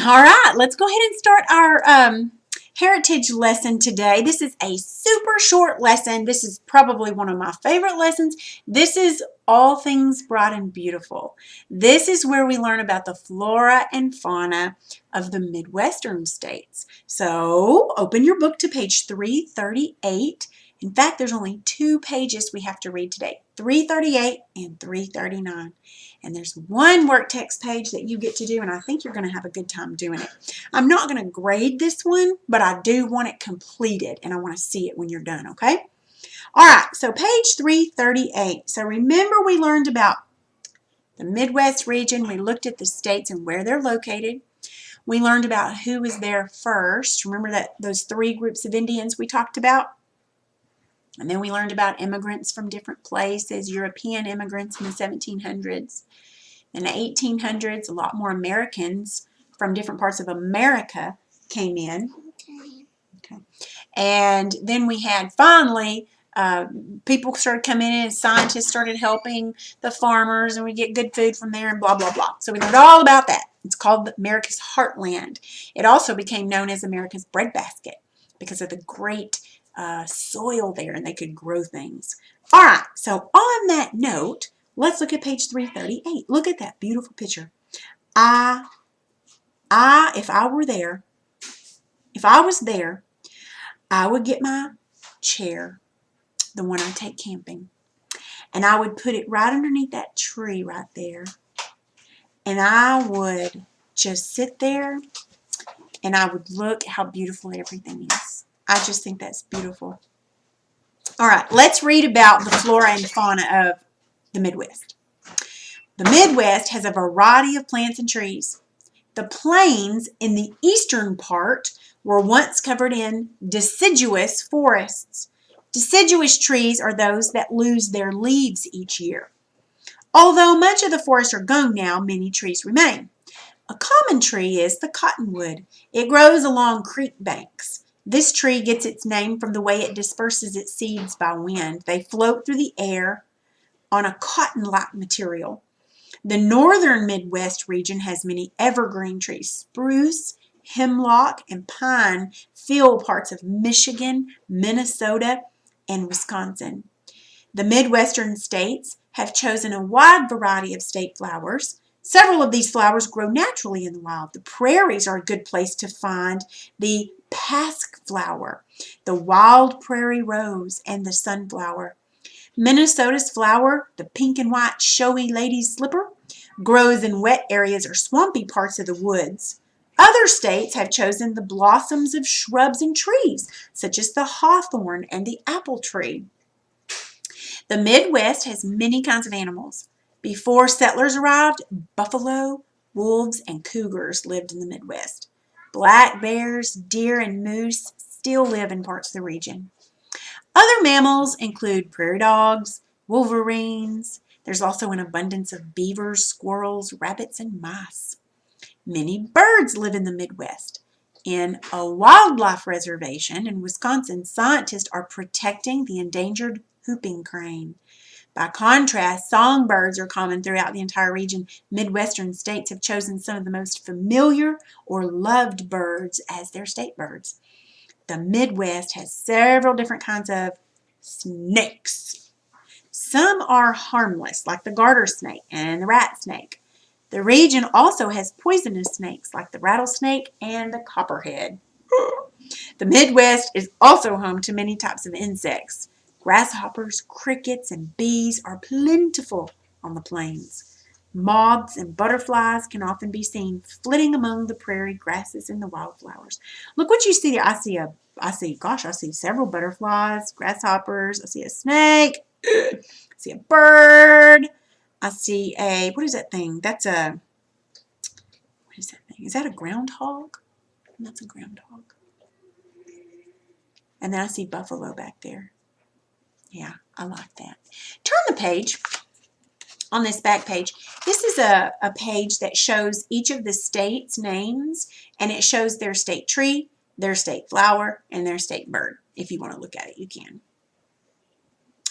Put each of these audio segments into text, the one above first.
All right, let's go ahead and start our heritage lesson today. This is a super short lesson. This is probably one of my favorite lessons. This is all things bright and beautiful. This is where we learn about the flora and fauna of the Midwestern states. So open your book to page 338. In fact, there's only 2 pages we have to read today, 338 and 339. And there's one work text page that you get to do, and I think you're going to have a good time doing it. I'm not going to grade this one, but I do want it completed, and I want to see it when you're done, okay? All right, so page 338. So remember we learned about the Midwest region. We looked at the states and where they're located. We learned about who was there first. Remember that those 3 groups of Indians we talked about? And then we learned about immigrants from different places, European immigrants in the 1700s. In the 1800s, a lot more Americans from different parts of America came in. Okay. And then we had finally people started coming in and scientists started helping the farmers, and we get good food from there and blah, blah, blah. So we learned all about that. It's called America's Heartland. It also became known as America's breadbasket because of the great soil there, and they could grow things. All right, so on that note, let's look at page 338. Look at that beautiful picture. If I was there, I would get my chair, the one I take camping, and I would put it right underneath that tree right there, and I would just sit there, and I would look how beautiful everything is. I just think that's beautiful. All right, let's read about the flora and fauna of the Midwest. The Midwest has a variety of plants and trees. The plains in the eastern part were once covered in deciduous forests. Deciduous trees are those that lose their leaves each year. Although much of the forests are gone now, many trees remain. A common tree is the cottonwood. It grows along creek banks. This tree gets its name from the way it disperses its seeds by wind. They float through the air on a cotton-like material. The northern Midwest region has many evergreen trees. Spruce, hemlock, and pine fill parts of Michigan, Minnesota, and Wisconsin. The Midwestern states have chosen a wide variety of state flowers. Several of these flowers grow naturally in the wild. The prairies are a good place to find the pasque flower, the wild prairie rose, and the sunflower. Minnesota's flower, the pink and white showy lady's slipper, grows in wet areas or swampy parts of the woods. Other states have chosen the blossoms of shrubs and trees, such as the hawthorn and the apple tree. The Midwest has many kinds of animals. Before settlers arrived, buffalo, wolves, and cougars lived in the Midwest. Black bears, deer, and moose still live in parts of the region. Other mammals include prairie dogs, wolverines. There's also an abundance of beavers, squirrels, rabbits, and mice. Many birds live in the Midwest. In a wildlife reservation in Wisconsin, scientists are protecting the endangered whooping crane. By contrast, songbirds are common throughout the entire region. Midwestern states have chosen some of the most familiar or loved birds as their state birds. The Midwest has several different kinds of snakes. Some are harmless, like the garter snake and the rat snake. The region also has poisonous snakes, like the rattlesnake and the copperhead. The Midwest is also home to many types of insects. Grasshoppers, crickets, and bees are plentiful on the plains. Moths and butterflies can often be seen flitting among the prairie grasses and the wildflowers. Look what you see there. I see several butterflies, grasshoppers. I see a snake. I see a bird. I see what is that thing? What is that thing? Is that a groundhog? That's a groundhog. And then I see buffalo back there. Yeah, I like that. Turn the page. On this back page, this is a page that shows each of the states' names, and it shows their state tree, their state flower, and their state bird. If you want to look at it, you can.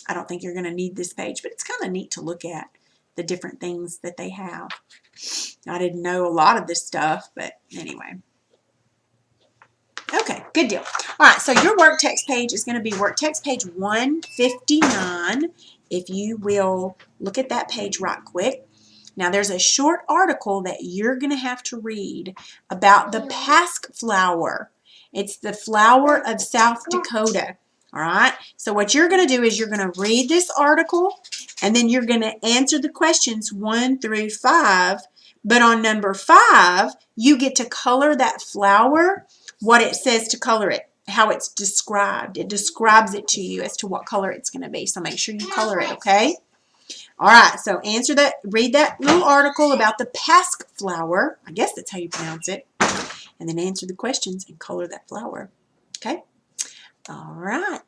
I don't think you're going to need this page, but it's kind of neat to look at. the different things that they have. I didn't know a lot of this stuff, but anyway. Okay, good deal. All right, so your work text page is going to be work text page 159. If you will look at that page right quick. Now, there's a short article that you're going to have to read about the pasque flower. It's the flower of South Dakota. All right, so what you're going to do is you're going to read this article, and then you're going to answer the questions 1 through 5. But on number 5, you get to color that flower, what it says to color it, how it's described. It describes it to you as to what color it's going to be. So make sure you color it, okay? All right, so answer that, read that little article about the pasque flower. I guess that's how you pronounce it. And then answer the questions and color that flower. Okay? All right.